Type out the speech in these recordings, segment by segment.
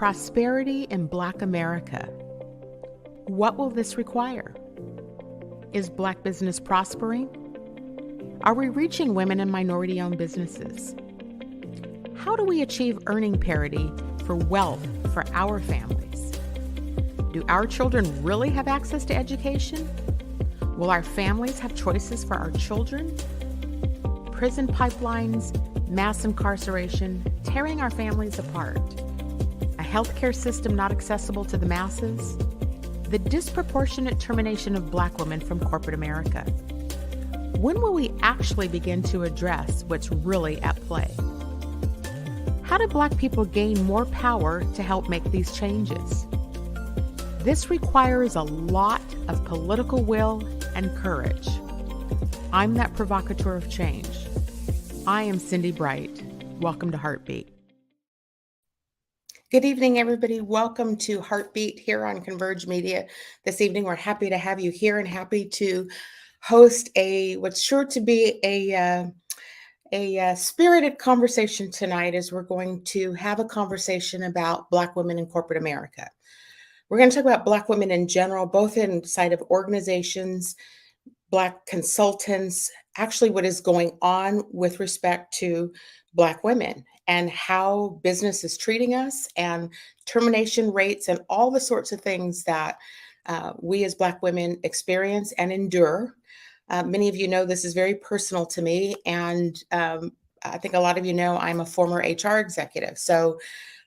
Prosperity in Black America. What will this require? Is Black business prospering? Are we reaching women and minority-owned businesses? How do we achieve earning parity for wealth for our families? Do our children really have access to education? Will our families have choices for our children? Prison pipelines, mass incarceration, tearing our families apart. A healthcare system not accessible to the masses. The disproportionate termination of Black women from corporate America. When will we actually begin to address what's really at play? How do Black people gain more power to help make these changes? This requires a lot of political will and courage. I'm that provocateur of change. I am Cindi Bright. Welcome to Heartbeat. Good evening, everybody. Welcome to Heartbeat here on Converge Media. This evening, we're happy to have you here and happy to host what's sure to be a spirited conversation tonight, as we're going to have a conversation about Black women in corporate America. We're going to talk about Black women in general, both inside of organizations, Black consultants, actually what is going on with respect to Black women and how business is treating us and termination rates and all the sorts of things that we as Black women experience and endure. Many of you know this is very personal to me, and I think a lot of you know I'm a former HR executive. So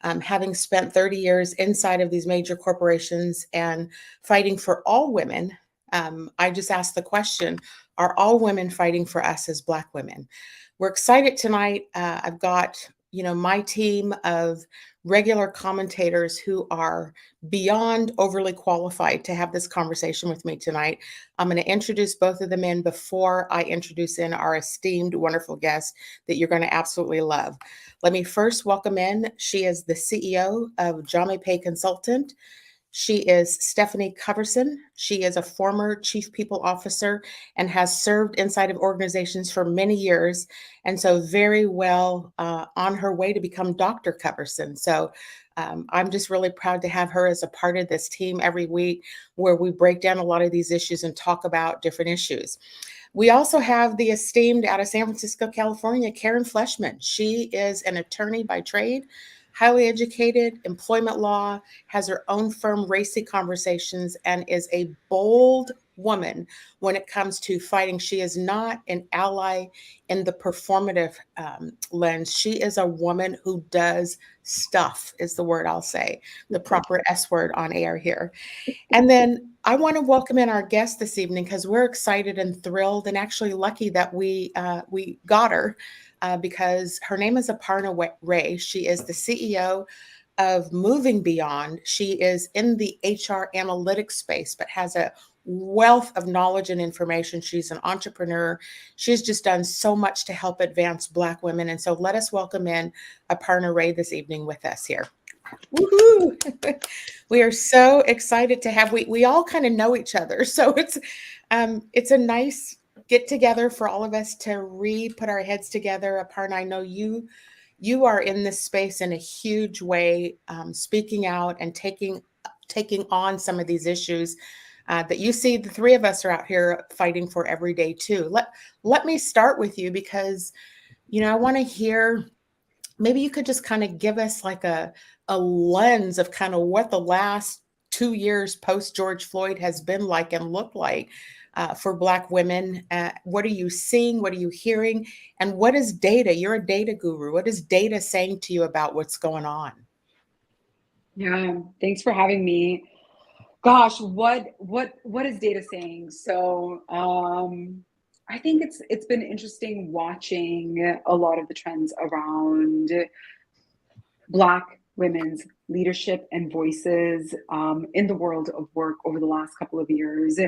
having spent 30 years inside of these major corporations and fighting for all women, I just asked the question, are all women fighting for us as Black women? We're excited tonight. I've got, my team of regular commentators who are beyond overly qualified to have this conversation with me tonight. I'm going to introduce both of them in before I introduce in our esteemed, wonderful guest that you're going to absolutely love. Let me first welcome in. She is the CEO of Jame Pay Consultant. She is Stephanie Coverson. She is a former chief people officer and has served inside of organizations for many years. And so very well on her way to become Dr. Coverson. So I'm just really proud to have her as a part of this team every week, where we break down a lot of these issues and talk about different issues. We also have the esteemed, out of San Francisco, California, Karen Fleshman. She is an attorney by trade, highly educated, employment law, has her own firm, Racy Conversations, and is a bold woman when it comes to fighting. She is not an ally in the performative lens. She is a woman who does stuff, is the word I'll say, the proper S word on air here. And then I want to welcome in our guest this evening, because we're excited and thrilled and actually lucky that we got her. Because her name is Aparna Rae. She is the CEO of Moving Beyond. She is in the HR analytics space, but has a wealth of knowledge and information. She's an entrepreneur. She's just done so much to help advance Black women. And so let us welcome in Aparna Rae this evening with us here. Woohoo! We are so excited to have, we all kind of know each other. So it's a nice get together for all of us to put our heads together. Aparna, I know you are in this space in a huge way, speaking out and taking on some of these issues that you see the three of us are out here fighting for every day too. Let me start with you, because, I want to hear, maybe you could just kind of give us like a lens of kind of what the last 2 years post George Floyd has been like and looked like. For Black women. What are you seeing? What are you hearing? And what is data? You're a data guru. What is data saying to you about what's going on? Yeah, thanks for having me. Gosh, what is data saying? So I think it's been interesting watching a lot of the trends around Black women's leadership and voices in the world of work over the last couple of years.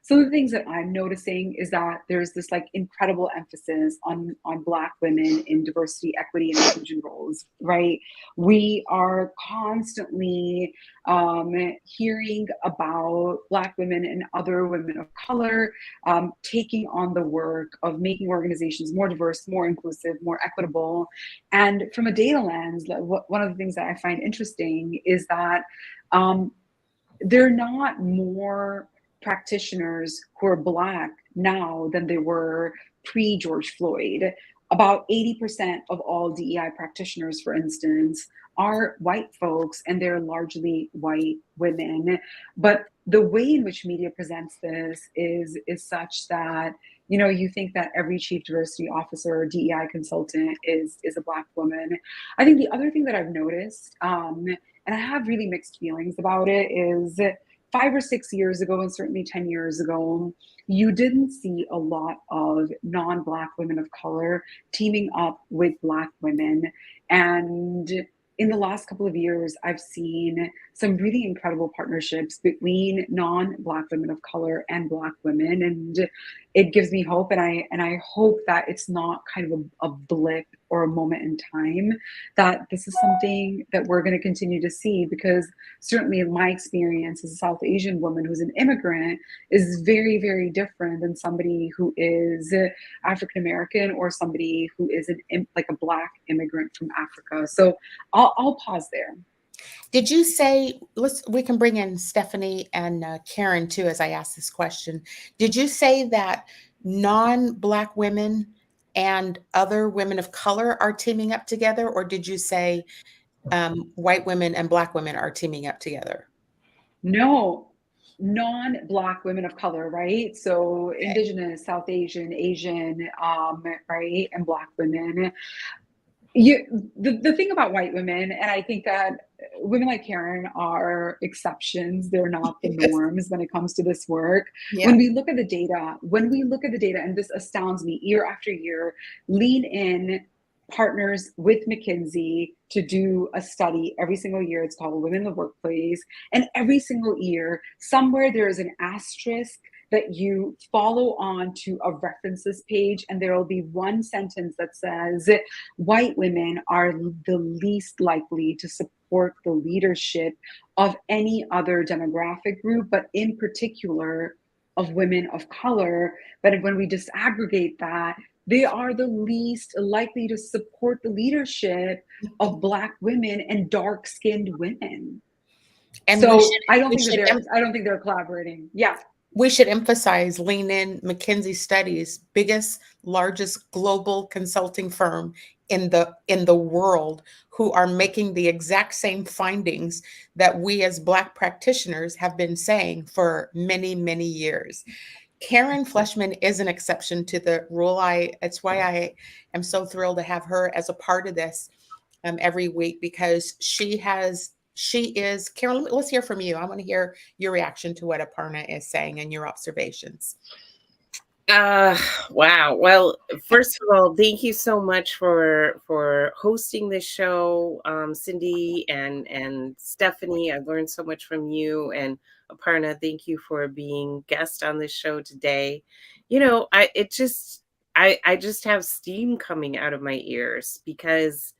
Some of the things that I'm noticing is that there's this like incredible emphasis on Black women in diversity, equity, and inclusion roles, right? We are constantly hearing about Black women and other women of color taking on the work of making organizations more diverse, more inclusive, more equitable. And from a data lens, one of the things that I find interesting interesting is that there are not more practitioners who are Black now than they were pre George Floyd. About 80% of all DEI practitioners, for instance, are white folks, and they're largely white women. But the way in which media presents this is such that, you know, you think that every chief diversity officer or DEI consultant is a Black woman. I think the other thing that I've noticed, and I have really mixed feelings about it, is 5 or 6 years ago, and certainly 10 years ago, you didn't see a lot of non-Black women of color teaming up with Black women. And in the last couple of years, I've seen some really incredible partnerships between non-Black women of color and Black women, and it gives me hope. And I hope that it's not kind of a blip or a moment in time, that this is something that we're going to continue to see, because certainly in my experience as a South Asian woman who's an immigrant is very, very different than somebody who is African American or somebody who is like a Black immigrant from Africa. So I'll pause there. Did you say, we can bring in Stephanie and Karen too as I ask this question. Did you say that non-Black women and other women of color are teaming up together, or did you say white women and Black women are teaming up together? No, non-Black women of color, right? So Okay. Indigenous, South Asian, Asian, right, and Black women. The thing about white women, and I think that women like Karen are exceptions, they're not the Yes. norms when it comes to this work. Yeah. When we look at the data, and this astounds me year after year, Lean In partners with McKinsey to do a study every single year. It's called Women in the Workplace. And every single year, somewhere there is an asterisk that you follow on to a references page, and there will be one sentence that says white women are the least likely to support the leadership of any other demographic group, but in particular of women of color. But when we disaggregate that, they are the least likely to support the leadership of Black women and dark-skinned women. And So I don't we think that should they're collaborating. Yeah. we should emphasize Lean In, McKinsey Studies, biggest, largest global consulting firm in the world, who are making the exact same findings that we as Black practitioners have been saying for many, many years. Karen Fleshman is an exception to the rule. It's why I am so thrilled to have her as a part of this every week, because she is Karen. Let's hear from you. I want to hear your reaction to what Aparna is saying and your observations. Uh, wow. Well, first of all, thank you so much for hosting this show, Cindi and Stephanie. I learned so much from you, and Aparna, thank you for being guest on this show today. You know, I just have steam coming out of my ears, because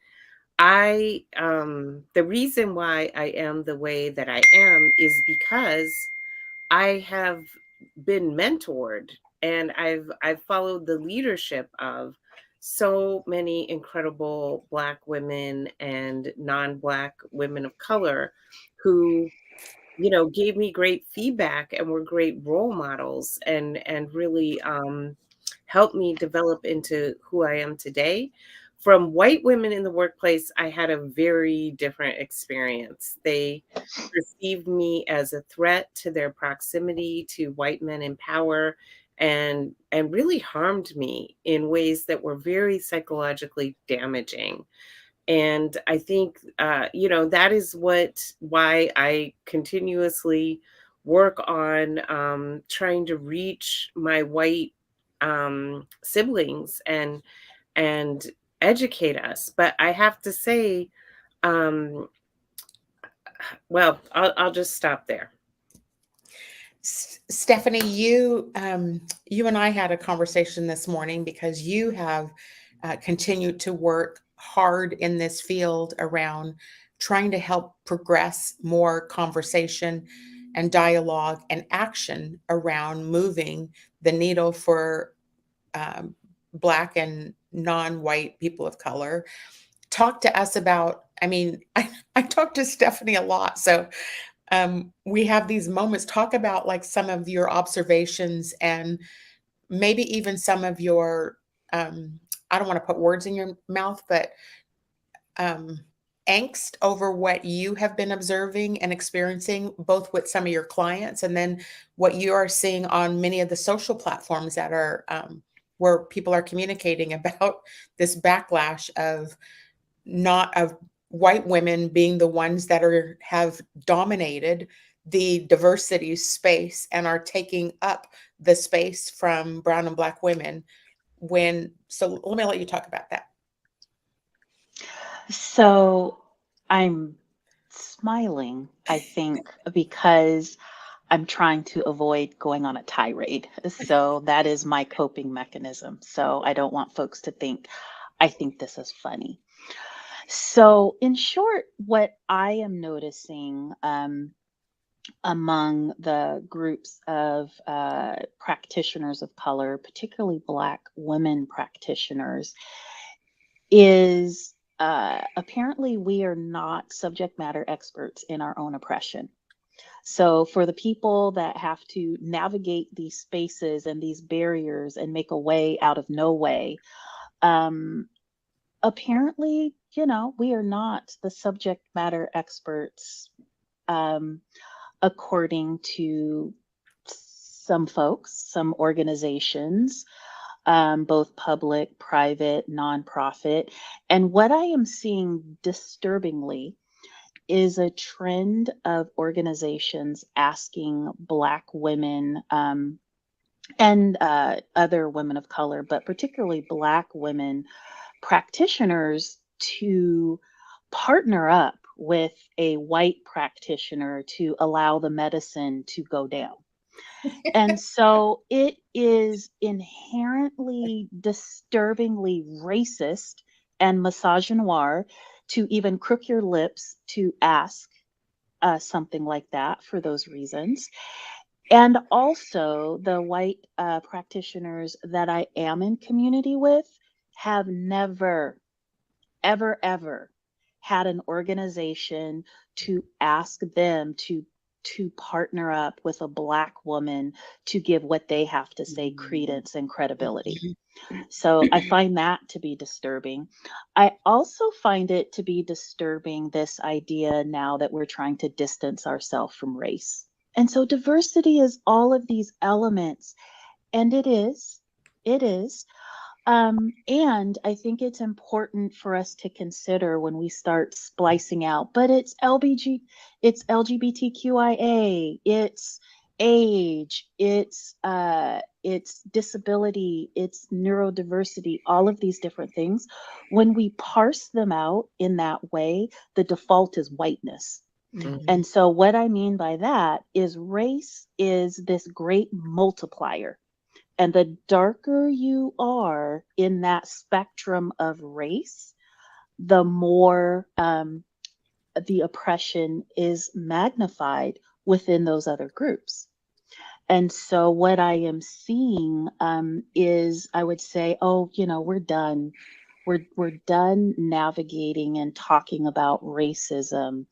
the reason why I am the way that I am is because I have been mentored, and I've followed the leadership of so many incredible Black women and non-Black women of color who, you know, gave me great feedback and were great role models, and really helped me develop into who I am today. From white women in the workplace, I had a very different experience. They perceived me as a threat to their proximity to white men in power, and really harmed me in ways that were very psychologically damaging. And I think, you know, that is why I continuously work on trying to reach my white siblings and educate us. But I have to say, um, well, I'll just stop there. Stephanie, you and I had a conversation this morning, because you have continued to work hard in this field around trying to help progress more conversation and dialogue and action around moving the needle for Black and non-white people of color talk to us about, I mean, I talk to Stephanie a lot. So we have these moments. Talk about like some of your observations and maybe even some of your, I don't want to put words in your mouth, but um, angst over what you have been observing and experiencing, both with some of your clients and then what you are seeing on many of the social platforms that are where people are communicating about this backlash of not of white women being the ones that have dominated the diversity space and are taking up the space from brown and black women. So let me let you talk about that. So I'm smiling, I think, because I'm trying to avoid going on a tirade. So that is my coping mechanism. So I don't want folks to think I think this is funny. So, in short, what I am noticing among the groups of practitioners of color, particularly Black women practitioners, is apparently we are not subject matter experts in our own oppression. So, for the people that have to navigate these spaces and these barriers and make a way out of no way, apparently, we are not the subject matter experts, according to some folks, some organizations, both public, private, nonprofit. And what I am seeing disturbingly is a trend of organizations asking Black women and other women of color, but particularly Black women practitioners to partner up with a white practitioner to allow the medicine to go down. And so it is inherently disturbingly racist and misogynoir to even crook your lips to ask something like that for those reasons. And also, the white practitioners that I am in community with have never, ever had an organization to ask them to partner up with a Black woman to give what they have to say credence and credibility. So I find that to be disturbing. I also find it to be disturbing, this idea now that we're trying to distance ourselves from race. And so diversity is all of these elements, and it is. And I think it's important for us to consider when we start splicing out, but it's it's LGBTQIA, it's age, it's disability, it's neurodiversity, all of these different things. When we parse them out in that way, the default is whiteness. And so what I mean by that is race is this great multiplier. And the darker you are in that spectrum of race, the more the oppression is magnified within those other groups. And so what I am seeing is, I would say, we're done. We're done navigating and talking about racism.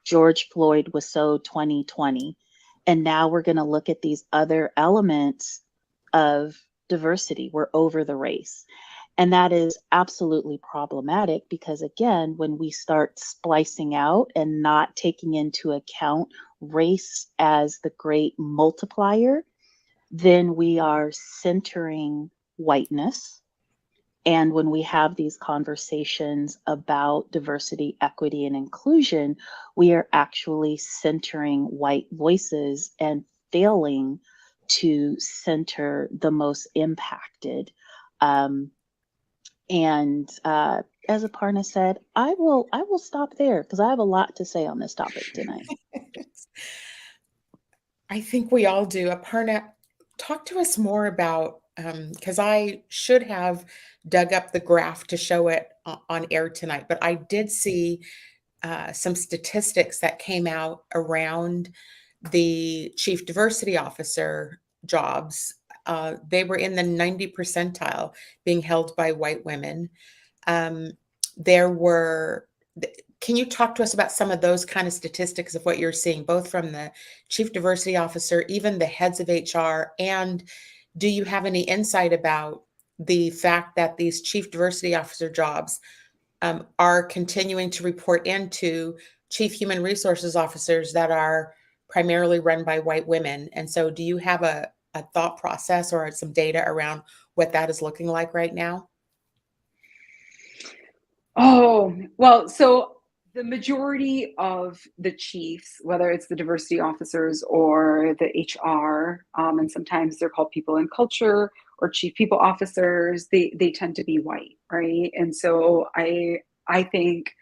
George Floyd was so 2020. And now we're going to look at these other elements of diversity. We're over the race. And that is absolutely problematic because, again, when we start splicing out and not taking into account race as the great multiplier, then we are centering whiteness. And when we have these conversations about diversity, equity, and inclusion, we are actually centering white voices and failing to center the most impacted. As Aparna said, I will stop there because I have a lot to say on this topic tonight. I think we all do. Aparna, talk to us more about, because I should have dug up the graph to show it on air tonight, but I did see some statistics that came out around the chief diversity officer jobs. They were in the 90 percentile being held by white women. there were, can you talk to us about some of those kind of statistics of what you're seeing, both from the chief diversity officer, even the heads of HR? And do you have any insight about the fact that these chief diversity officer jobs are continuing to report into chief human resources officers that are primarily run by white women? And so do you have a thought process or some data around what that is looking like right now? Oh, well, so the majority of the chiefs, whether it's the diversity officers or the HR, and sometimes they're called people in culture or chief people officers, they tend to be white, right? And so I think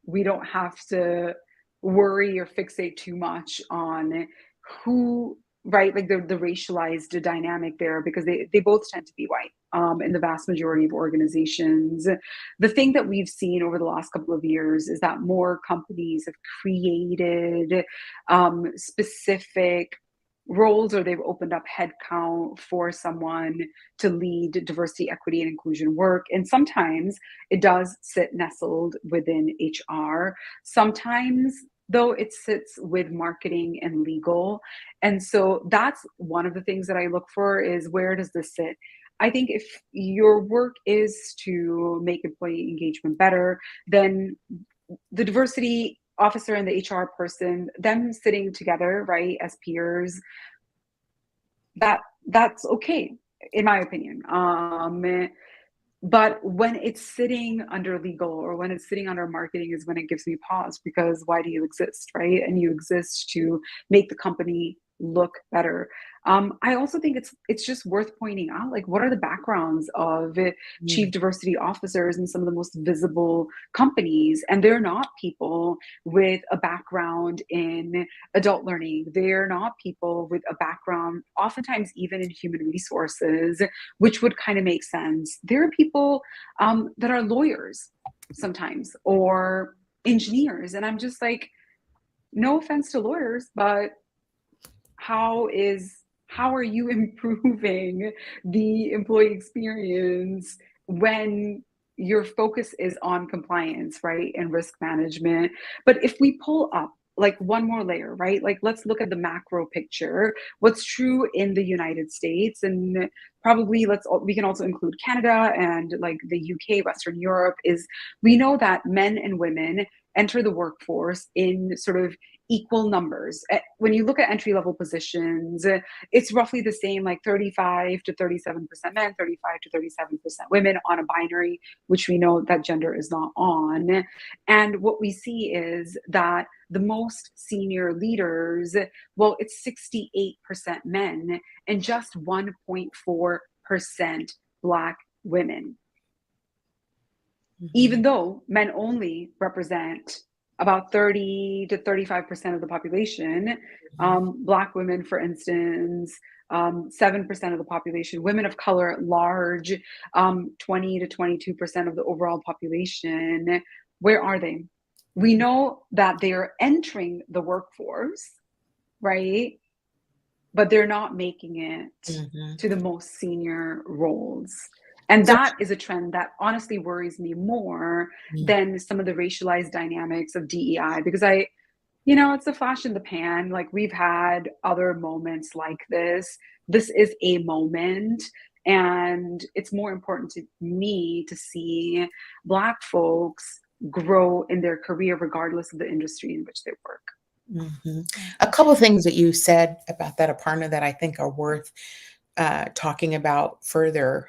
we don't have to worry or fixate too much on who, right, like the racialized dynamic there, because they both tend to be white in the vast majority of organizations. The thing that we've seen over the last couple of years is that more companies have created specific roles, or they've opened up headcount for someone to lead diversity, equity, and inclusion work. And sometimes it does sit nestled within HR. Sometimes, though, it sits with marketing and legal. And so that's one of the things that I look for, is where does this sit? I think if your work is to make employee engagement better, then the diversity officer and the HR person, them sitting together, right, as peers, that's okay, in my opinion. But when it's sitting under legal or when it's sitting under marketing is when it gives me pause, because why do you exist, right? And you exist to make the company look better. I also think it's just worth pointing out, like, what are the backgrounds of chief diversity officers in some of the most visible companies? And they're not people with a background in adult learning. They're not people with a background, oftentimes even in human resources, which would kind of make sense. There are people that are lawyers sometimes, or engineers. And I'm just like, no offense to lawyers, but how are you improving the employee experience when your focus is on compliance, right, and risk management? But if we pull up like one more layer, right, like let's look at the macro picture, what's true in the United States, and probably we can also include Canada and like the UK, Western Europe, is we know that men and women enter the workforce in sort of equal numbers. When you look at entry level positions, it's roughly the same, like 35 to 37% men, 35 to 37% women on a binary, which we know that gender is not on. And what we see is that the most senior leaders, well, it's 68% men and just 1.4% Black women. Even though men only represent about 30 to 35% of the population. Black women, for instance, 7% of the population. Women of color at large, 20 to 22% of the overall population. Where are they? We know that they are entering the workforce, right? But they're not making it to the most senior roles. And that is a trend that honestly worries me more than some of the racialized dynamics of DEI, because it's a flash in the pan. Like, we've had other moments like this. This is a moment. And it's more important to me to see Black folks grow in their career, regardless of the industry in which they work. A couple of things that you said about that, Aparna, that I think are worth talking about further.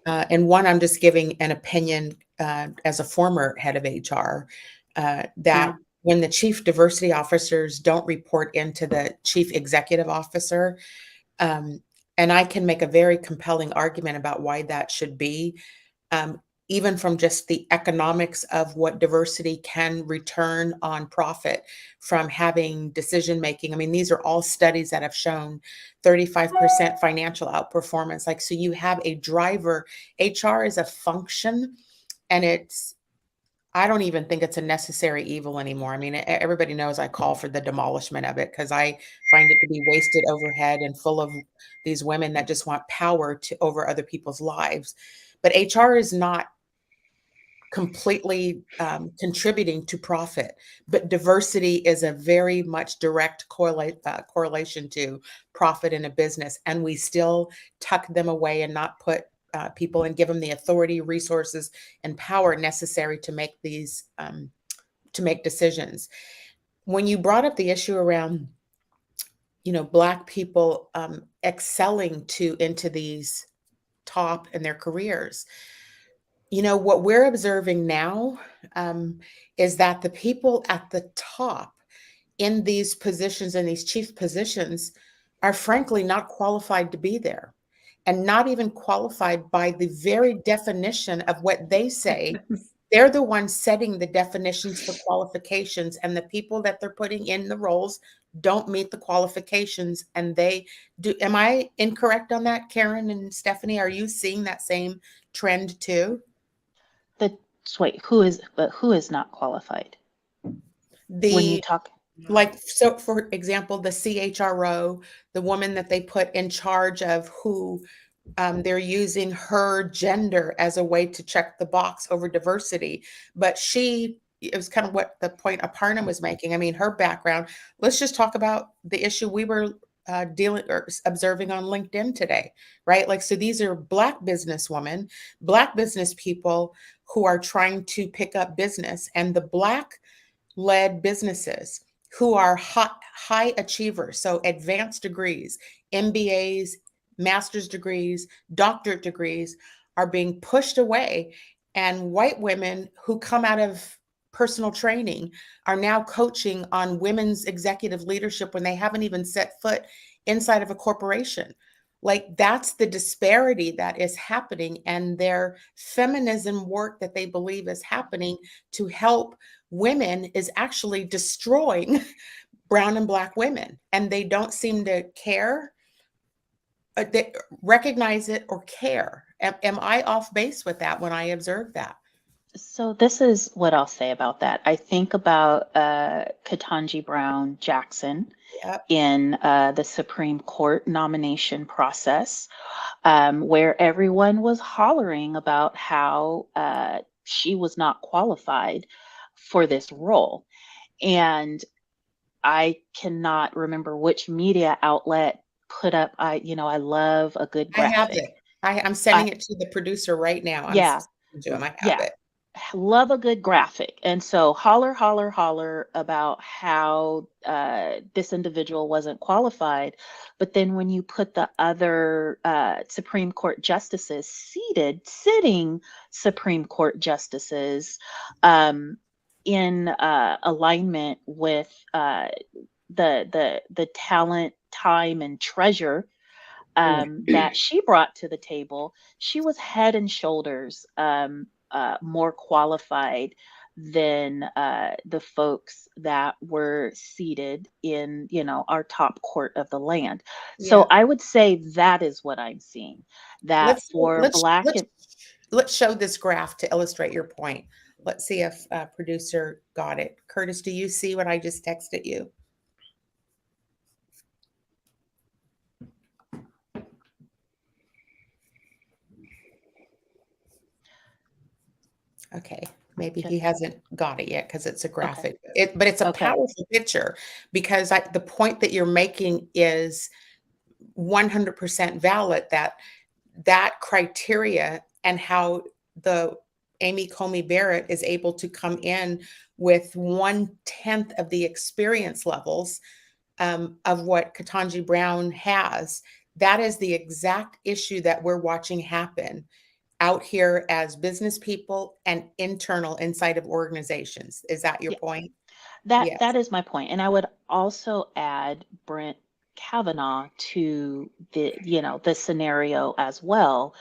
And one, I'm just giving an opinion as a former head of HR, that when the chief diversity officers don't report into the chief executive officer, and I can make a very compelling argument about why that should be, even from just the economics of what diversity can return on profit from having decision making. I mean, these are all studies that have shown 35% financial outperformance. Like, so you have a driver. HR is a function, and I don't even think it's a necessary evil anymore. I mean, everybody knows I call for the demolishment of it, because I find it to be wasted overhead and full of these women that just want power over other people's lives. But HR is not completely contributing to profit. But diversity is a very much direct correlation to profit in a business. And we still tuck them away and not put people and give them the authority, resources, and power necessary to make these to make decisions. When you brought up the issue around, Black people excelling into these top in their careers, what we're observing now is that the people at the top in these positions, in these chief positions, are frankly not qualified to be there, and not even qualified by the very definition of what they say. They're the ones setting the definitions for qualifications, and the people that they're putting in the roles don't meet the qualifications, and they do. Am I incorrect on that, Karen and Stephanie? Are you seeing that same trend too? Wait, who is not qualified? When you talk, So for example, the CHRO, the woman that they put in charge of who they're using her gender as a way to check the box over diversity. But it was kind of what the point Aparna was making. I mean, her background, let's just talk about the issue we were dealing or observing on LinkedIn today, right? Like, so these are Black businesswomen, Black business people who are trying to pick up business, and the Black led businesses who are high achievers, so advanced degrees, MBAs, master's degrees, doctorate degrees, are being pushed away. And white women who come out of personal training are now coaching on women's executive leadership when they haven't even set foot inside of a corporation. Like, that's the disparity that is happening, and their feminism work that they believe is happening to help women is actually destroying brown and Black women. And they don't seem to care, they recognize it or care. Am I off base with that when I observe that? So this is what I'll say about that. I think about Ketanji Brown Jackson in the Supreme Court nomination process, where everyone was hollering about how she was not qualified for this role. And I cannot remember which media outlet put up, I love a good graphic. I have it. I'm sending it to the producer right now. I have it. Love a good graphic. And so holler about how this individual wasn't qualified. But then when you put the other Supreme Court justices, sitting Supreme Court justices in alignment with the talent, time, and treasure that she brought to the table, she was head and shoulders more qualified than the folks that were seated in, our top court of the land. So I would say that is what I'm seeing. That let's show this graph to illustrate your point. Let's see if producer got it. Curtis, do you see what I just texted you? Okay, maybe he hasn't got it yet because it's a graphic. But it's a powerful picture, because the point that you're making is 100% valid, that criteria and how the Amy Comey Barrett is able to come in with 1/10 of the experience levels of what Ketanji Brown has. That is the exact issue that we're watching happen out here as business people and internal inside of organizations. Is that your point? That is my point. And I would also add Brent Kavanaugh to the scenario as well,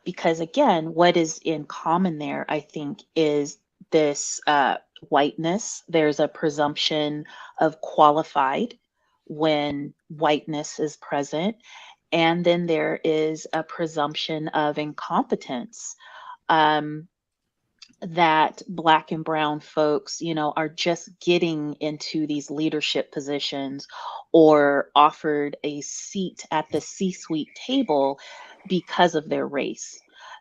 because again, what is in common there, I think, is this whiteness. There's a presumption of qualified when whiteness is present. And then there is a presumption of incompetence, that Black and brown folks, are just getting into these leadership positions or offered a seat at the C-suite table because of their race.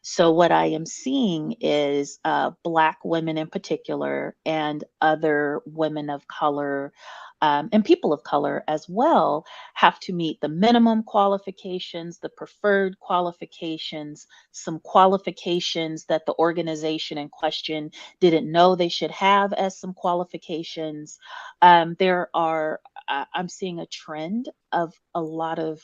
So what I am seeing is Black women in particular and other women of color and people of color as well have to meet the minimum qualifications, the preferred qualifications, some qualifications that the organization in question didn't know they should have as some qualifications. I'm seeing a trend of a lot of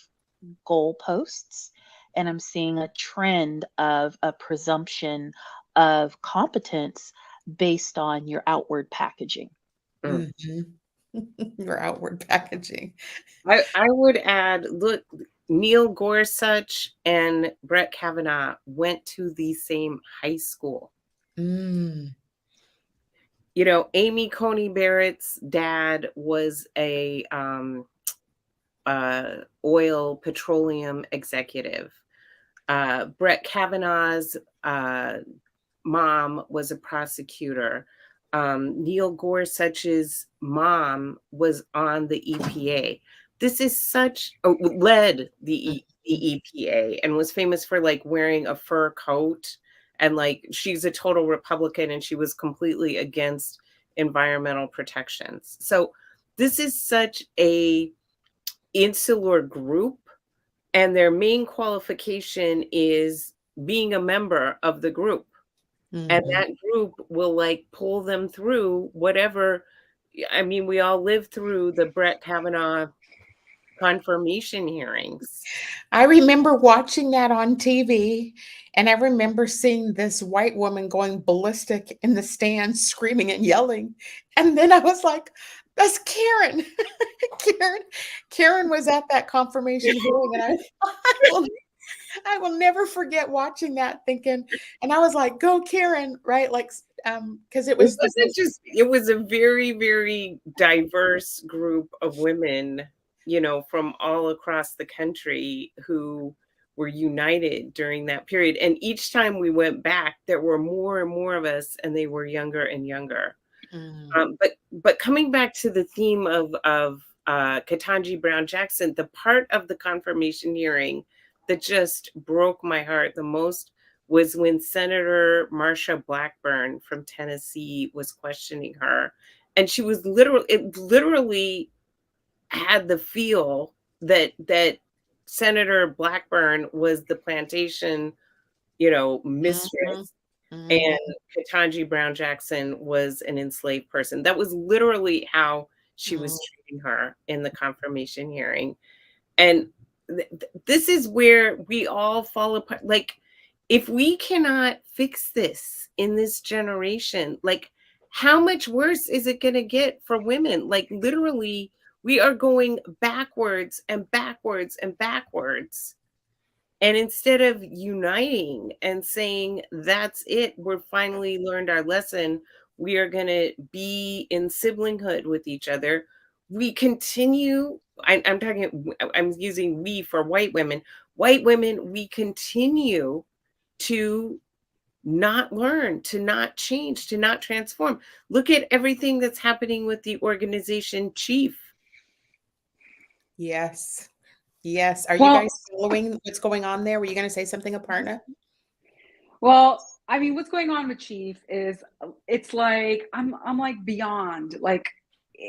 goalposts, and I'm seeing a trend of a presumption of competence based on your outward packaging. Mhm. Your outward packaging. I would add, look, Neil Gorsuch and Brett Kavanaugh went to the same high school. Mm. You know, Amy Coney Barrett's dad was a oil petroleum executive. Brett Kavanaugh's mom was a prosecutor. Neil Gorsuch's mom was on the EPA. This is led the EPA and was famous for like wearing a fur coat. And like, she's a total Republican and she was completely against environmental protections. So this is such a insular group, and their main qualification is being a member of the group. And Mhm. that group will like pull them through whatever. I mean, we all lived through the Brett Kavanaugh confirmation hearings. I remember watching that on TV, and I remember seeing this white woman going ballistic in the stands, screaming and yelling. And then I was like, that's Karen. Karen. Karen was at that confirmation hearing, and I will I will never forget watching that thinking, and I was like, go Karen, right? Like because it It was wasn't just, it was a very, very diverse group of women, you know, from all across the country who were united during that period. And each time we went back, there were more and more of us, and they were younger and younger. But coming back to the theme of Ketanji Brown Jackson, the part of the confirmation hearing that just broke my heart the most was when Senator Marsha Blackburn from Tennessee was questioning her, and she was literally had the feel that Senator Blackburn was the plantation, you know, Mhm, mistress, mhm. and Ketanji Brown Jackson was an enslaved person. That was literally how she was Mm. treating her in the confirmation hearing. And this is where we all fall apart. Like, if we cannot fix this in this generation, like, how much worse is it going to get for women? Like, literally, we are going backwards and backwards and backwards. And instead of uniting and saying, that's it, we're finally learned our lesson, we are going to be in siblinghood with each other, we continue. I'm using we for white women. White women, we continue to not learn, to not change, to not transform. Look at everything that's happening with the organization Chief. Yes. Yes. Are you guys Well, following what's going on there? Were you gonna say something, Aparna? well, I mean, what's going on with Chief is it's like I'm like beyond like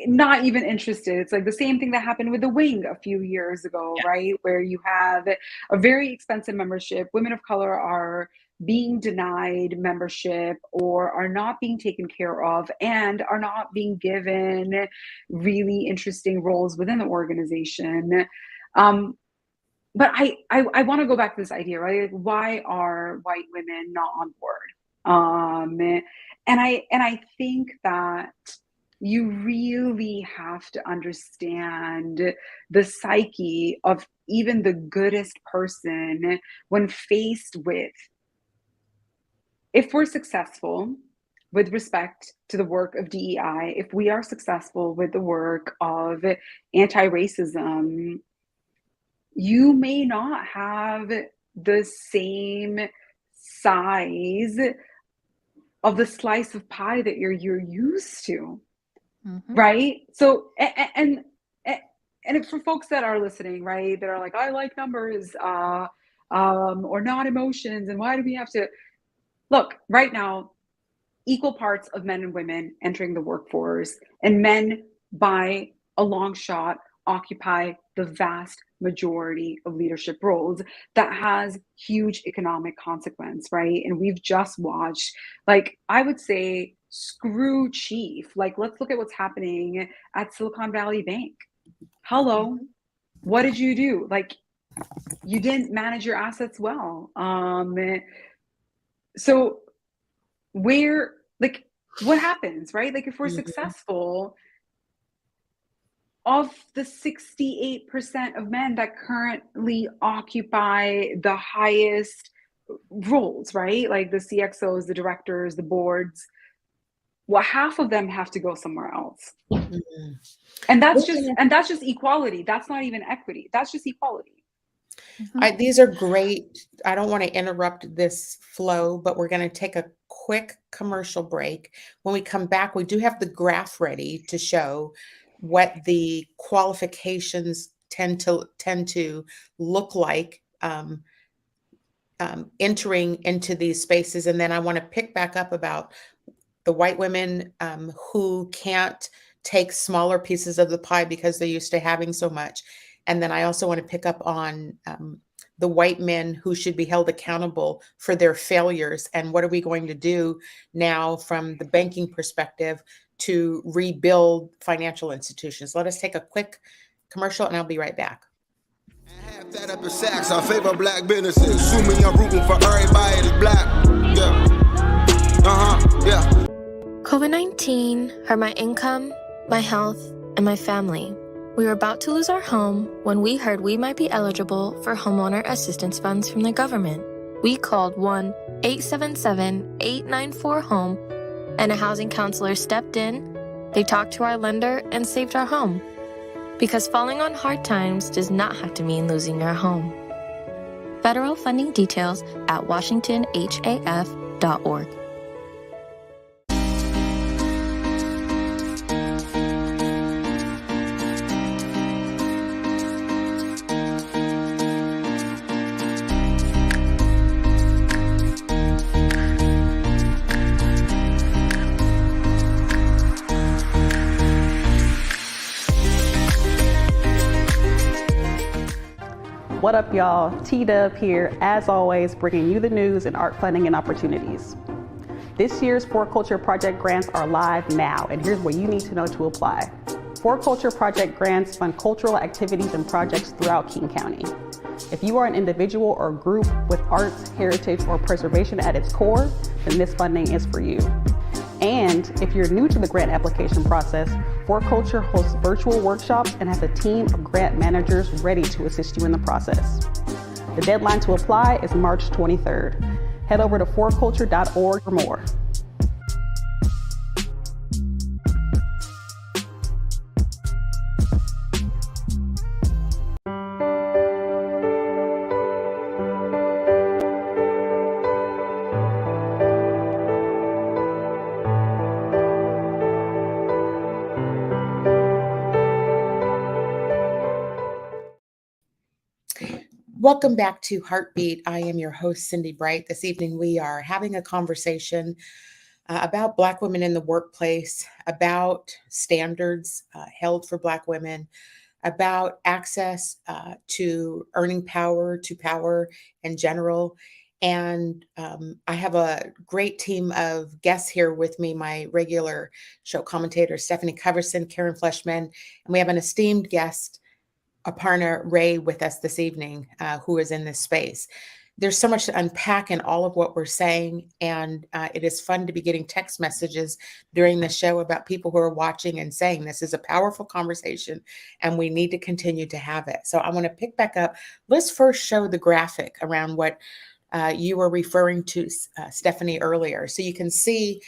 not even interested. It's like the same thing that happened with the Wing a few years ago, Yeah. right? Where you have a very expensive membership. Women of color are being denied membership or are not being taken care of and are not being given really interesting roles within the organization. Um, but I want to go back to this idea, right? Like, why are white women not on board? And I think that you really have to understand the psyche of even the goodest person when faced with, if we're successful with respect to the work of DEI, if we are successful with the work of anti-racism, you may not have the same size of the slice of pie that you're used to, Mhm. right? So and for folks that are listening, right, that are like, I like numbers, or not emotions, and why do we have to look right now? Equal parts of men and women entering the workforce, and men by a long shot occupy the vast majority of leadership roles. That has huge economic consequence, right? And we've just watched, like, I would say, screw chief. Like, let's look at what's happening at Silicon Valley Bank. Hello, what did you do? Like, you didn't manage your assets well. So where, like, what happens, right? Like, if we're successful, of the 68% of men that currently occupy the highest roles, right? Like the CXOs, the directors, the boards, well, half of them have to go somewhere else. And that's just equality. That's not even equity. That's just equality. These are great. I don't want to interrupt this flow, but we're going to take a quick commercial break. When we come back, we do have the graph ready to show what the qualifications tend to look like entering into these spaces. And then I want to pick back up about the white women who can't take smaller pieces of the pie because they're used to having so much. And then I also want to pick up on the white men who should be held accountable for their failures. And what are we going to do now from the banking perspective to rebuild financial institutions? Let us take a quick commercial and I'll be right back. Half that up in sacks, I favor black businesses. Assuming I'm rooting for everybody that's black. Yeah. COVID-19 hurt my income, my health, and my family. We were about to lose our home when we heard we might be eligible for homeowner assistance funds from the government. We called 1-877-894-HOME, and a housing counselor stepped in. They talked to our lender and saved our home. Because falling on hard times does not have to mean losing your home. Federal funding details at washingtonhaf.org. What up, y'all? T-Dub here, as always, bringing you the news and art funding and opportunities. This year's For Culture Project grants are live now, and here's what you need to know to apply. For Culture Project grants fund cultural activities and projects throughout King County. If you are an individual or group with arts, heritage, or preservation at its core, then this funding is for you. And if you're new to the grant application process, For Culture hosts virtual workshops and has a team of grant managers ready to assist you in the process. The deadline to apply is March 23rd. Head over to forculture.org for more. Welcome back to Heartbeat. I am your host, Cindi Bright. This evening, we are having a conversation about Black women in the workplace, about standards held for Black women, about access to earning power, to power in general. And I have a great team of guests here with me, my regular show commentators, Stephanie Coverson, Karen Fleshman, and we have an esteemed guest, Aparna Rae, with us this evening, who is in this space. There's so much to unpack in all of what we're saying, and it is fun to be getting text messages during the show about people who are watching and saying this is a powerful conversation, and we need to continue to have it. So I want to pick back up. Let's first show the graphic around what you were referring to, Stephanie, earlier. So you can see,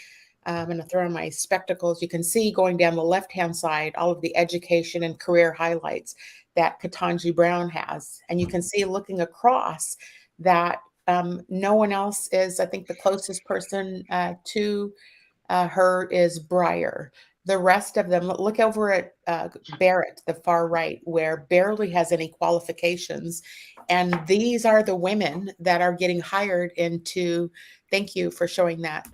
I'm going to throw on my spectacles, you can see going down the left-hand side all of the education and career highlights that Ketanji Brown has. And you can see looking across that no one else is, I think the closest person to her is Breyer. the rest of them, look over at Barrett, the far right, where barely has any qualifications. And these are the women that are getting hired into, thank you for showing that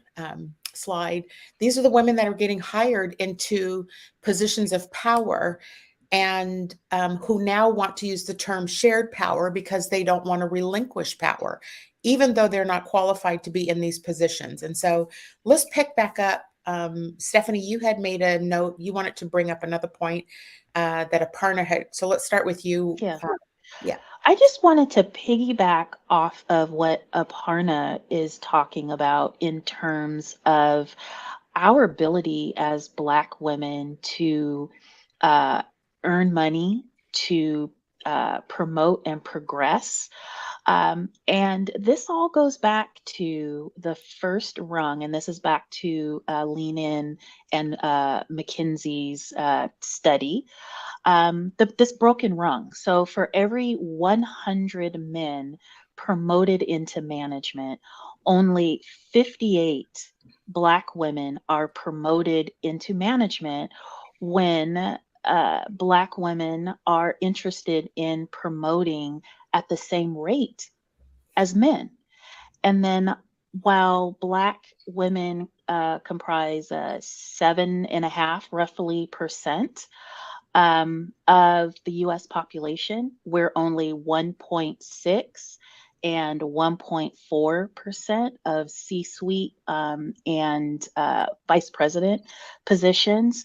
slide. These are the women that are getting hired into positions of power, and who now want to use the term shared power because they don't want to relinquish power, even though they're not qualified to be in these positions. And so let's pick back up. Stephanie, you had made a note. You wanted to bring up another point that Aparna had. So let's start with you. Yeah. Yeah. I just wanted to piggyback off of what Aparna is talking about in terms of our ability as Black women to earn money, to promote and progress. And this all goes back to the first rung, and this is back to Lean In and McKinsey's study, this broken rung. So for every 100 men promoted into management, only 58 Black women are promoted into management when Black women are interested in promoting at the same rate as men. And then while Black women comprise 7.5% roughly of the US population, we're only 1.6 and 1.4% of C-suite and vice president positions.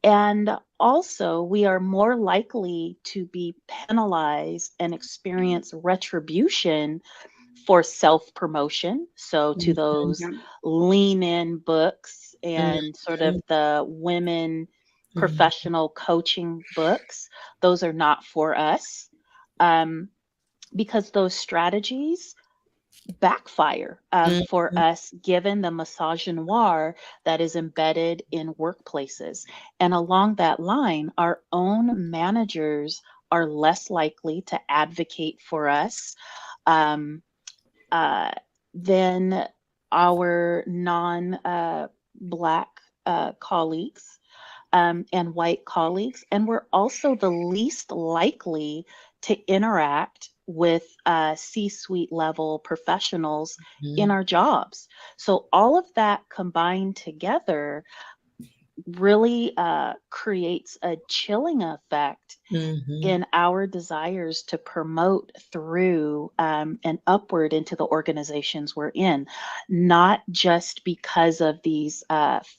And also, we are more likely to be penalized and experience retribution for self-promotion. So to those Lean In books and sort of the women professional coaching books, those are not for us, because those strategies backfire for us, given the misogynoir that is embedded in workplaces. And along that line, our own managers are less likely to advocate for us than our non-Black colleagues and white colleagues. And we're also the least likely to interact with C-suite level professionals in our jobs. So all of that combined together really creates a chilling effect in our desires to promote through and upward into the organizations we're in, not just because of these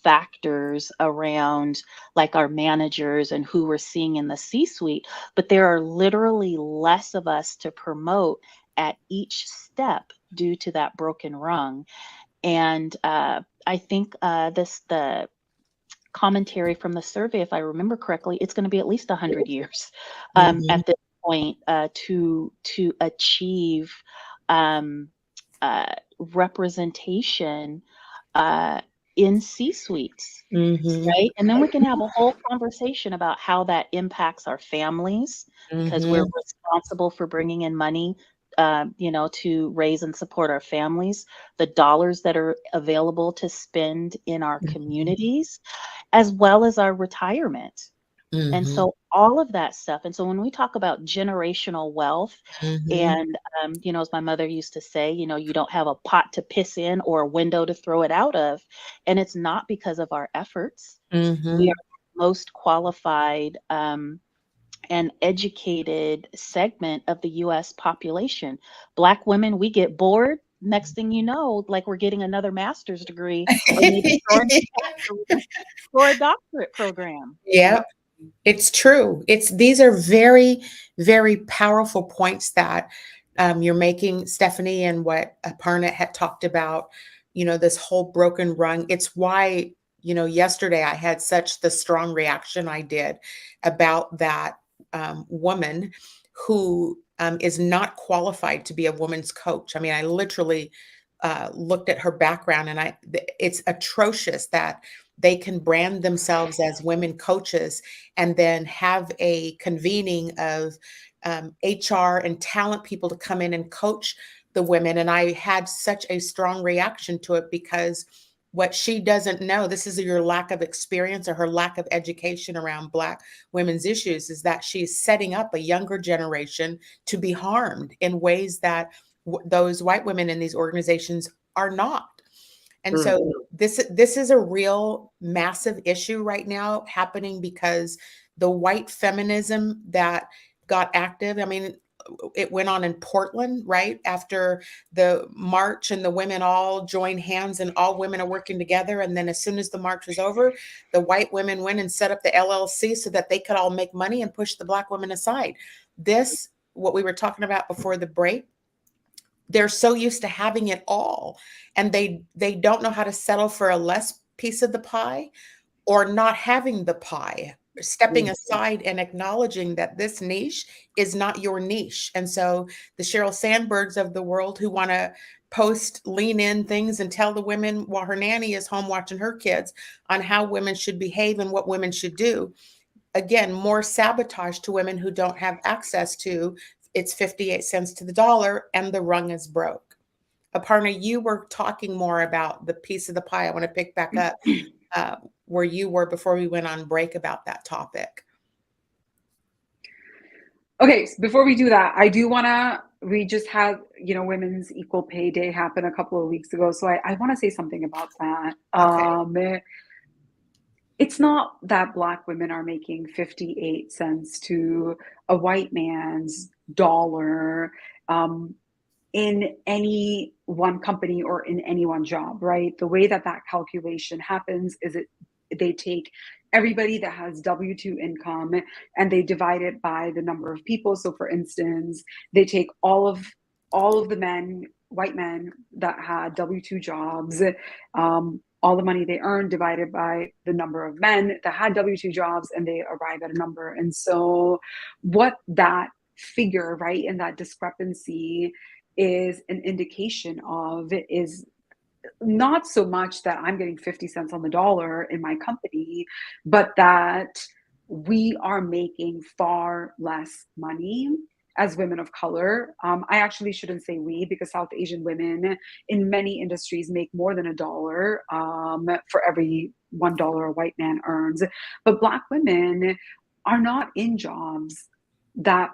factors around like our managers and who we're seeing in the C-suite, but there are literally less of us to promote at each step due to that broken rung. And I think the commentary from the survey, if I remember correctly, it's going to be at least 100 years at this point to achieve representation in C-suites, right? And then we can have a whole conversation about how that impacts our families, because we're responsible for bringing in money, to raise and support our families, the dollars that are available to spend in our communities, as well as our retirement. And so all of that stuff. And so when we talk about generational wealth and, as my mother used to say, you don't have a pot to piss in or a window to throw it out of. And it's not because of our efforts. We are the most qualified and educated segment of the US population. Black women, we get bored. Next thing you know, like we're getting another master's degree or a doctorate program. Yeah, it's true. These are very, very powerful points that you're making, Stephanie, and what Aparna had talked about, this whole broken rung. It's why, yesterday I had such the strong reaction I did about that woman who is not qualified to be a women's coach. I mean, I literally looked at her background, and it's atrocious that they can brand themselves as women coaches and then have a convening of HR and talent people to come in and coach the women. And I had such a strong reaction to it because what she doesn't know, this is your lack of experience or her lack of education around Black women's issues, is that she's setting up a younger generation to be harmed in ways that those white women in these organizations are not. And so this is a real massive issue right now happening because the white feminism that got active, I mean, it went on in Portland, right? After the march and the women all joined hands and all women are working together. And then as soon as the march was over, the white women went and set up the LLC so that they could all make money and push the Black women aside. This, what we were talking about before the break, they're so used to having it all, and they don't know how to settle for a less piece of the pie or not having the pie, stepping aside and acknowledging that this niche is not your niche. And so the Sheryl Sandbergs of the world who want to post lean in things and tell the women while her nanny is home watching her kids on how women should behave and what women should do. Again, more sabotage to women who don't have access to it's 58 cents to the dollar and the rung is broke. Aparna, you were talking more about the piece of the pie. I want to pick back up where you were before we went on break about that topic. Okay, so before we do that, I do want to, we just had, Women's Equal Pay Day happen a couple of weeks ago. So I want to say something about that. Okay. It's not that Black women are making 58 cents to a white man's dollar in any one company or in any one job, right? The way that calculation happens is they take everybody that has W-2 income and they divide it by the number of people. So for instance, they take all of the men, white men that had W-2 jobs, all the money they earned divided by the number of men that had W-2 jobs, and they arrive at a number. And so what that figure, right, and that discrepancy is an indication of is not so much that I'm getting 50 cents on the dollar in my company, but that we are making far less money as women of color. I actually shouldn't say we, because South Asian women in many industries make more than $1 for every $1 a white man earns. But Black women are not in jobs that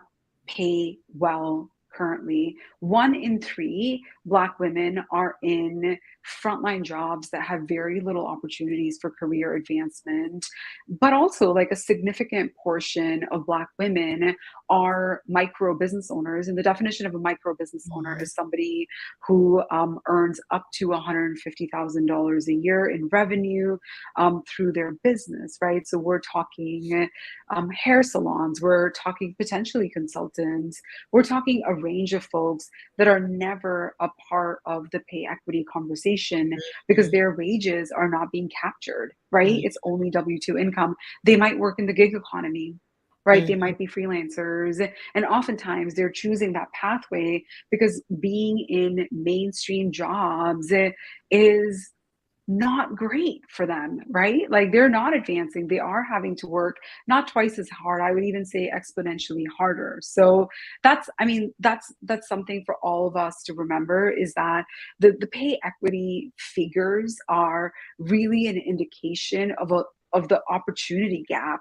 pay well currently. 1 in 3 Black women are in frontline jobs that have very little opportunities for career advancement, but also like a significant portion of Black women are micro business owners. And the definition of a micro business owner is somebody who earns up to $150,000 a year in revenue through their business, right? So we're talking hair salons, we're talking potentially consultants, we're talking a range of folks that are never a part of the pay equity conversation because their wages are not being captured, right? It's only W-2 income. They might work in the gig economy, right? They might be freelancers. And oftentimes they're choosing that pathway because being in mainstream jobs is not great for them, right? Like they're not advancing. They are having to work not twice as hard. I would even say exponentially harder. So that's something for all of us to remember, is that the pay equity figures are really an indication of the opportunity gap,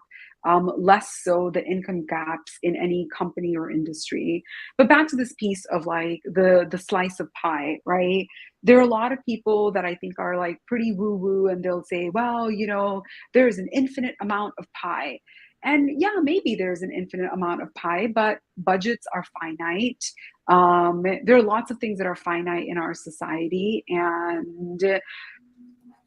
less so the income gaps in any company or industry. But back to this piece of like the slice of pie, right? There are a lot of people that I think are like pretty woo-woo, and they'll say, well, there's an infinite amount of pie. And yeah, maybe there's an infinite amount of pie, but budgets are finite. There are lots of things that are finite in our society. And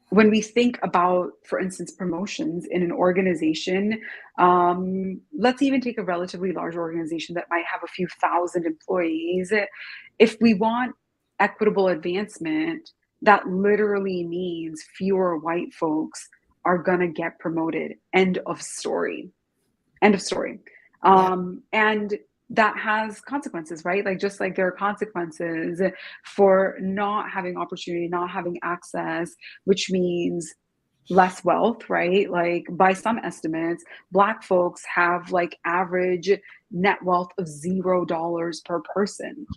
when we think about, for instance, promotions in an organization, let's even take a relatively large organization that might have a few thousand employees. If we want equitable advancement, that literally means fewer white folks are going to get promoted. End of story. End of story. And that has consequences, right? Like just like there are consequences for not having opportunity, not having access, which means less wealth, right? Like by some estimates, Black folks have like average net wealth of $0 per person.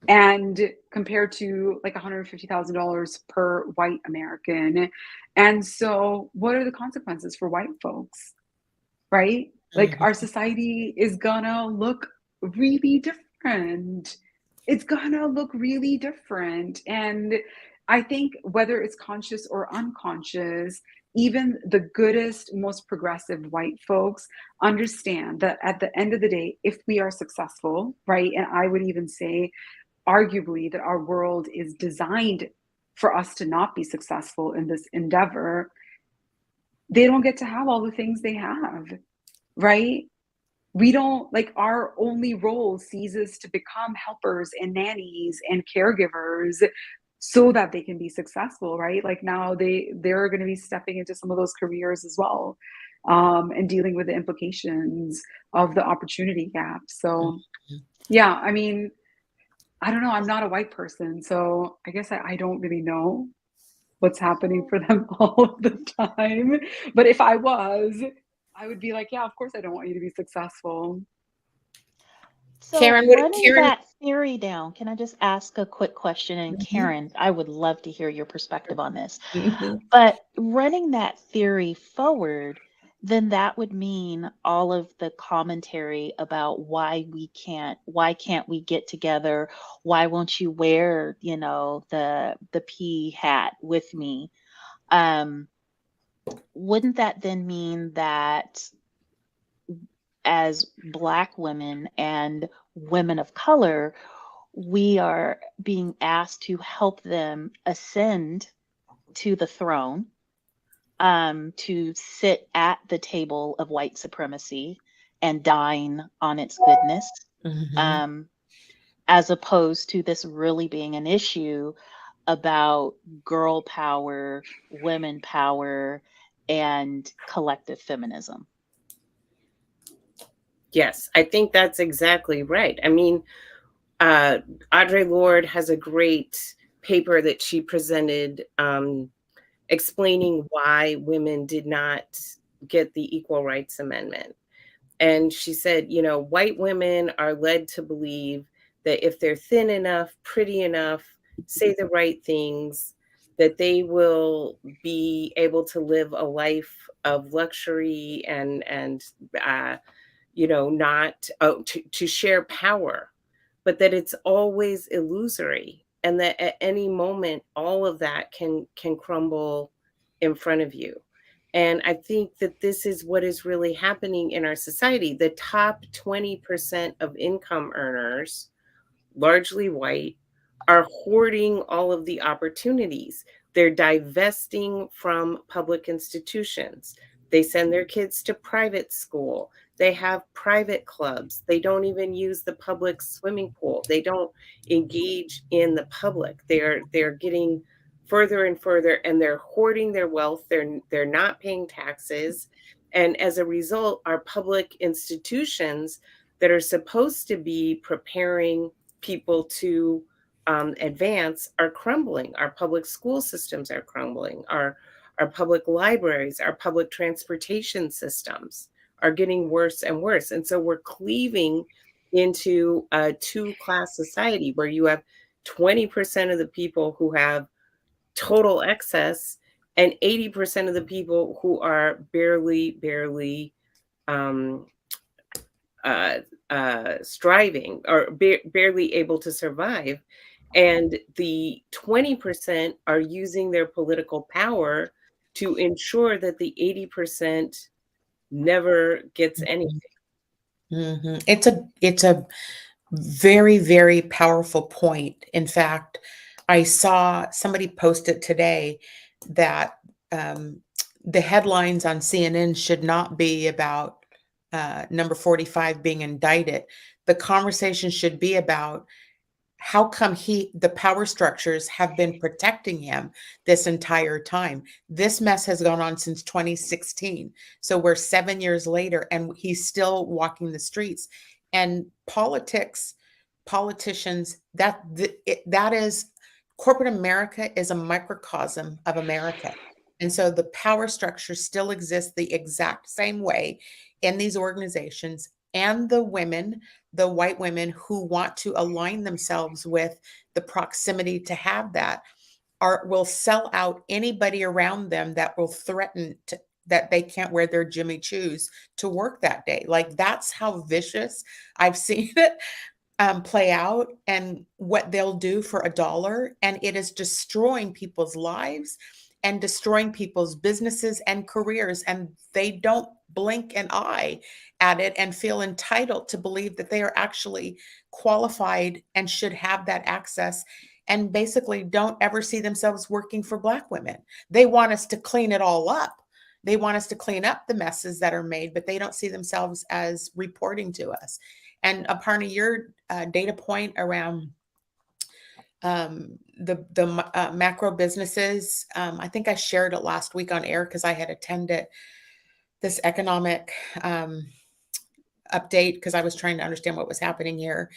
and compared to like $150,000 per white American. And so what are the consequences for white folks, right? Like Mhm. our society is gonna look really different. It's gonna look really different. And I think whether it's conscious or unconscious, even the goodest, most progressive white folks understand that at the end of the day, if we are successful, right? And I would even say, arguably, that our world is designed for us to not be successful in this endeavor, they don't get to have all the things they have, right? We don't, like, our only role ceases to become helpers and nannies and caregivers so that they can be successful, right? Like now they're going to be stepping into some of those careers as well, and dealing with the implications of the opportunity gap. So yeah, I mean, I don't know, I'm not a white person, so I guess I don't really know what's happening for them all of the time. But if I was, I would be like, yeah, of course I don't want you to be successful. So Karen, running that theory down, can I just ask a quick question? And Mhm. Karen, I would love to hear your perspective on this. Mhm. But running that theory forward, then that would mean all of the commentary about why can't we get together? Why won't you wear, the P hat with me? Um, wouldn't that then mean that as Black women and women of color, we are being asked to help them ascend to the throne, to sit at the table of white supremacy and dine on its goodness, Mhm. um, as opposed to this really being an issue about girl power, women power, and collective feminism? Yes, I think that's exactly right. I mean, uh, Audre Lorde has a great paper that she presented, explaining why women did not get the Equal Rights Amendment. And she said, white women are led to believe that if they're thin enough, pretty enough, say the right things, that they will be able to live a life of luxury and not to share power, but that it's always illusory, and that at any moment all of that can crumble in front of you. And I think that this is what is really happening in our society. The top 20% of income earners, largely white, are hoarding all of the opportunities. They're divesting from public institutions. They send their kids to private school. They have private clubs. They don't even use the public swimming pool. They don't engage in the public. They're getting further and further, and they're hoarding their wealth. They're not paying taxes. And as a result, our public institutions that are supposed to be preparing people to advance are crumbling. Our public school systems are crumbling. Our public libraries, our public transportation systems are getting worse and worse. And so we're cleaving into a two-class society where you have 20% of the people who have total excess and 80% of the people who are barely um, striving or barely able to survive. And the 20% are using their political power to ensure that the 80% never gets anything. Mhm. It's a very, very powerful point. In fact, I saw somebody post it today that um, the headlines on CNN should not be about number 45 being indicted. The conversation should be about how come the power structures have been protecting him this entire time. This mess has gone on since 2016. So we're 7 years later and he's still walking the streets. And politicians, that is corporate America is a microcosm of America. And so the power structure still exists the exact same way in these organizations and the women, the white women who want to align themselves with the proximity to have that, will sell out anybody around them that will threaten that they can't wear their Jimmy Choos to work that day. Like, that's how vicious I've seen it play out, and what they'll do for $1. And it is destroying people's lives and destroying people's businesses and careers. And they don't blink an eye at it and feel entitled to believe that they are actually qualified and should have that access, and basically don't ever see themselves working for Black women. They want us to clean it all up. They want us to clean up the messes that are made, but they don't see themselves as reporting to us. And Aparna, your data point around the macro businesses, I think I shared it last week on air because I had attended this economic update because I was trying to understand what was happening here.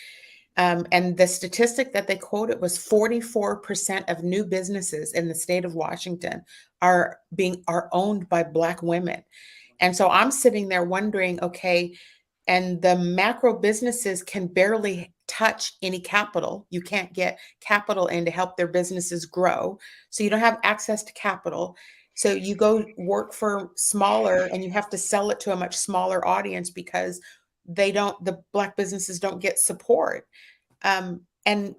And the statistic that they quoted was 44% of new businesses in the state of Washington are owned by Black women. And so I'm sitting there wondering, okay, and the macro businesses can barely touch any capital. You can't get capital in to help their businesses grow. So you don't have access to capital. So you go work for smaller, and you have to sell it to a much smaller audience because the Black businesses don't get support. And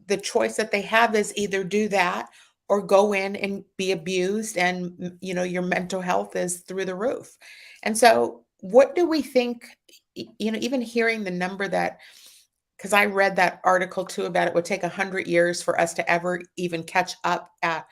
the choice that they have is either do that or go in and be abused, and your mental health is through the roof. And so what do we think, even hearing the number that, because I read that article too about it would take 100 years for us to ever even catch up at.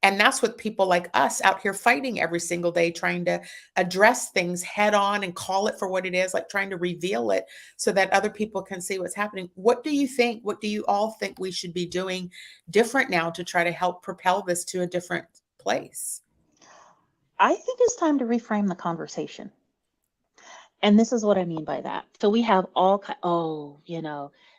And that's with people like us out here fighting every single day, trying to address things head on and call it for what it is, like trying to reveal it so that other people can see what's happening. What do you think? What do you all think we should be doing different now to try to help propel this to a different place? I think it's time to reframe the conversation. And this is what I mean by that. So we have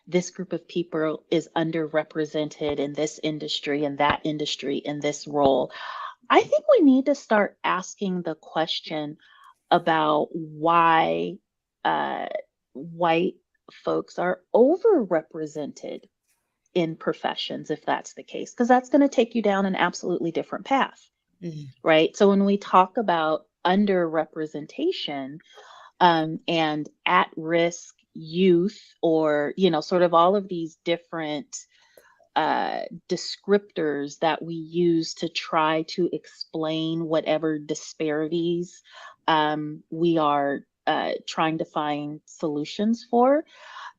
this group of people is underrepresented in this industry and that industry in this role. I think we need to start asking the question about why white folks are overrepresented in professions, if that's the case, because that's going to take you down an absolutely different path, right? So when we talk about underrepresentation, and at-risk youth, or sort of all of these different descriptors that we use to try to explain whatever disparities we are trying to find solutions for,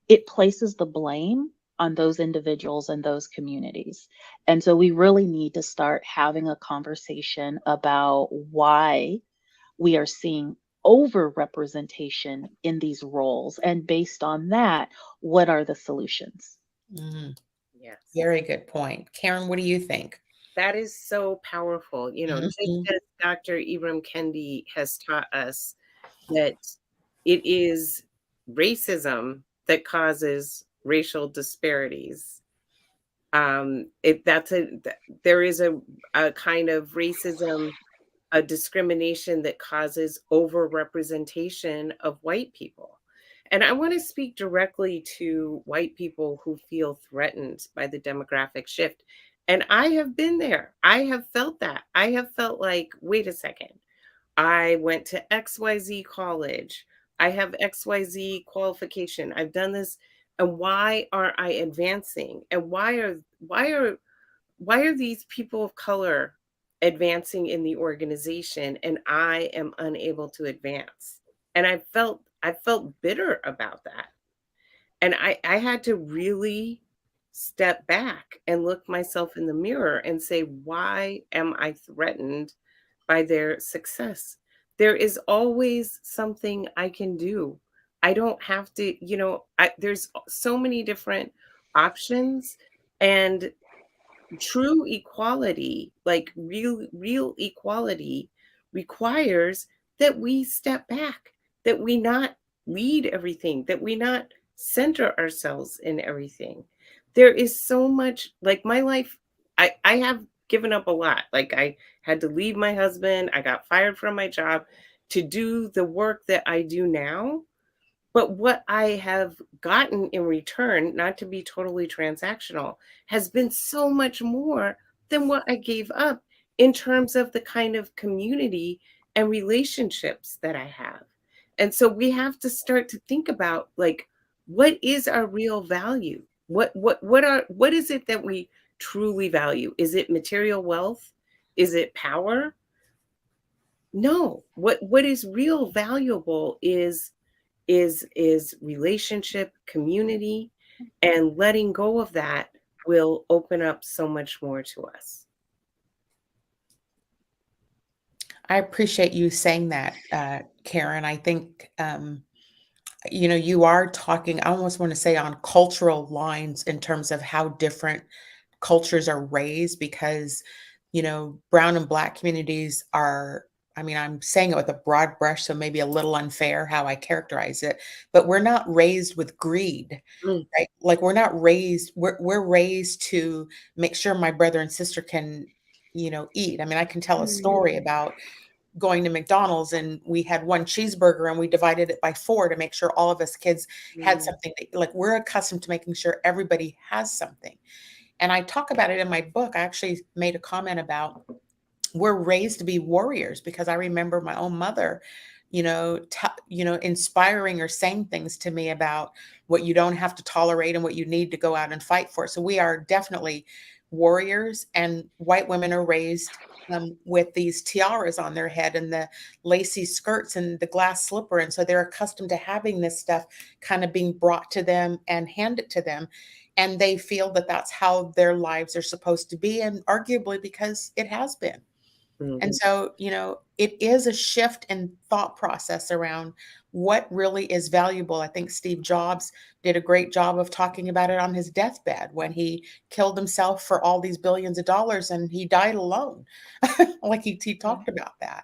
it places the blame on those individuals and those communities. And so we really need to start having a conversation about why we are seeing overrepresentation in these roles, and based on that, what are the solutions? Yes. Very good point. Karen, what do you think? That is so powerful. Just as Dr. Ibram Kendi has taught us that it is racism that causes racial disparities. There is a kind of racism, a discrimination that causes overrepresentation of white people. And I want to speak directly to white people who feel threatened by the demographic shift. And I have been there. I have felt that. I have felt like, wait a second, I went to XYZ college. I have XYZ qualification. I've done this. And why aren't I advancing? And why are these people of color advancing in the organization, and I am unable to advance? And I felt bitter about that. And I had to really step back and look myself in the mirror and say, why am I threatened by their success? There is always something I can do. I don't have to, there's so many different options, and true equality, like real equality, requires that we step back, that we not lead everything, that we not center ourselves in everything. There is so much, like my life, I have given up a lot. Like I had to leave my husband, I got fired from my job to do the work that I do now. But what I have gotten in return, not to be totally transactional, has been so much more than what I gave up in terms of the kind of community and relationships that I have. And so we have to start to think about, like, what is our real value? What is it that we truly value? Is it material wealth? Is it power? No. What is real valuable is relationship, community, and letting go of that will open up so much more to us. I appreciate you saying that, Karen. I think, you are talking, I almost want to say on cultural lines in terms of how different cultures are raised because, brown and black communities are, I mean, I'm saying it with a broad brush, so maybe a little unfair how I characterize it, but we're not raised with greed, Mm, right? Like we're raised to make sure my brother and sister can, eat. I mean, I can tell a story about going to McDonald's and we had one cheeseburger and we divided it by four to make sure all of us kids had mm, something. Like we're accustomed to making sure everybody has something. And I talk about it in my book. I actually made a comment about we're raised to be warriors because I remember my own mother, inspiring or saying things to me about what you don't have to tolerate and what you need to go out and fight for. So we are definitely warriors, and white women are raised with these tiaras on their head and the lacy skirts and the glass slipper. And so they're accustomed to having this stuff kind of being brought to them and handed to them. And they feel that that's how their lives are supposed to be. And arguably because it has been. And mhm, so, it is a shift in thought process around what really is valuable. I think Steve Jobs did a great job of talking about it on his deathbed when he killed himself for all these billions of dollars and he died alone. Like he talked about that.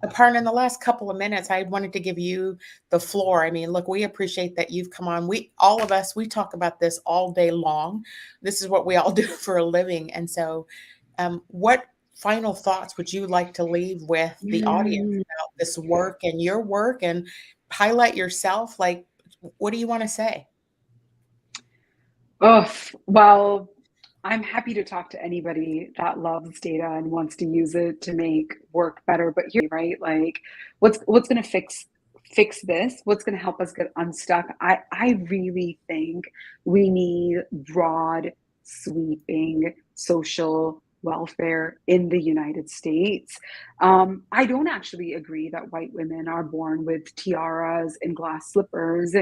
Aparna, in the last couple of minutes, I wanted to give you the floor. I mean, look, we appreciate that you've come on. All of us, we talk about this all day long. This is what we all do for a living. And so, what final thoughts would you like to leave with the audience Mm. about this work and your work and highlight yourself? Like, what do you want to say? Oh, well, I'm happy to talk to anybody that loves data and wants to use it to make work better. But here, right, like what's going to fix this? What's going to help us get unstuck? I really think we need broad, sweeping social welfare in the United States. I don't actually agree that white women are born with tiaras and glass slippers.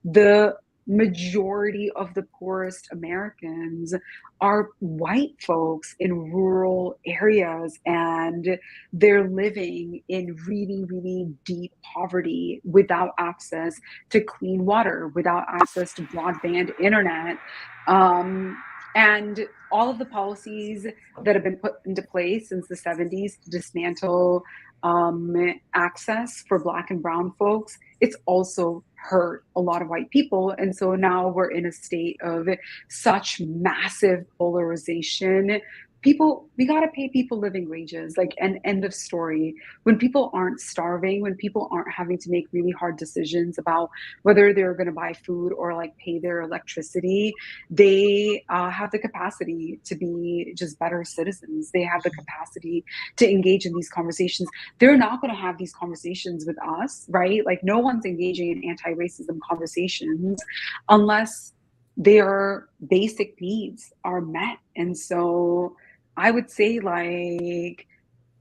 The majority of the poorest Americans are white folks in rural areas, and they're living in really, really deep poverty without access to clean water, without access to broadband internet. And all of the policies that have been put into place since the 70s to dismantle access for Black and Brown folks, it's also hurt a lot of white people. And so now we're in a state of such massive polarization. We got to pay people living wages, like, an end of story. When people aren't starving, when people aren't having to make really hard decisions about whether they're going to buy food or like pay their electricity, they have the capacity to be just better citizens. They have the capacity to engage in these conversations. They're not going to have these conversations with us, right? Like, no one's engaging in anti-racism conversations unless their basic needs are met. And so I would say, like,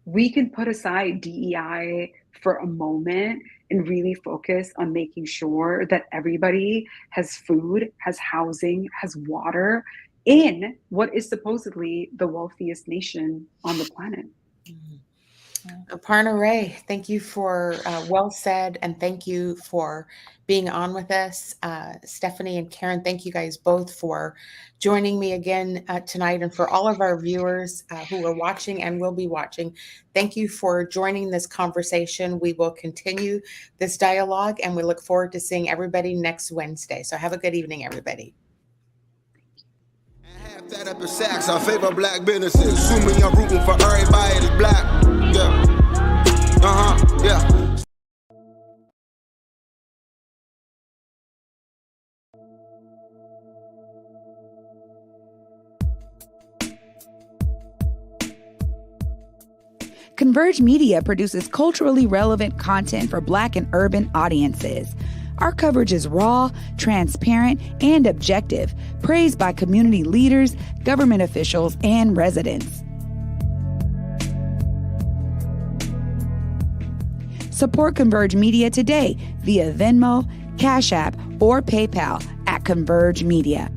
we can put aside DEI for a moment and really focus on making sure that everybody has food, has housing, has water in what is supposedly the wealthiest nation on the planet. Aparna Rae, thank you for well said, and thank you for being on with us. Stephanie and Karen, thank you guys both for joining me again tonight, and for all of our viewers who are watching and will be watching, thank you for joining this conversation. We will continue this dialogue, and we look forward to seeing everybody next Wednesday. So have a good evening, everybody. Half that up in sacks. I favor black businesses. Assuming I'm rooting for everybody that's black. Yeah. Yeah. Converge Media produces culturally relevant content for Black and urban audiences. Our coverage is raw, transparent, and objective, praised by community leaders, government officials, and residents. Support Converge Media today via Venmo, Cash App, or PayPal at Converge Media.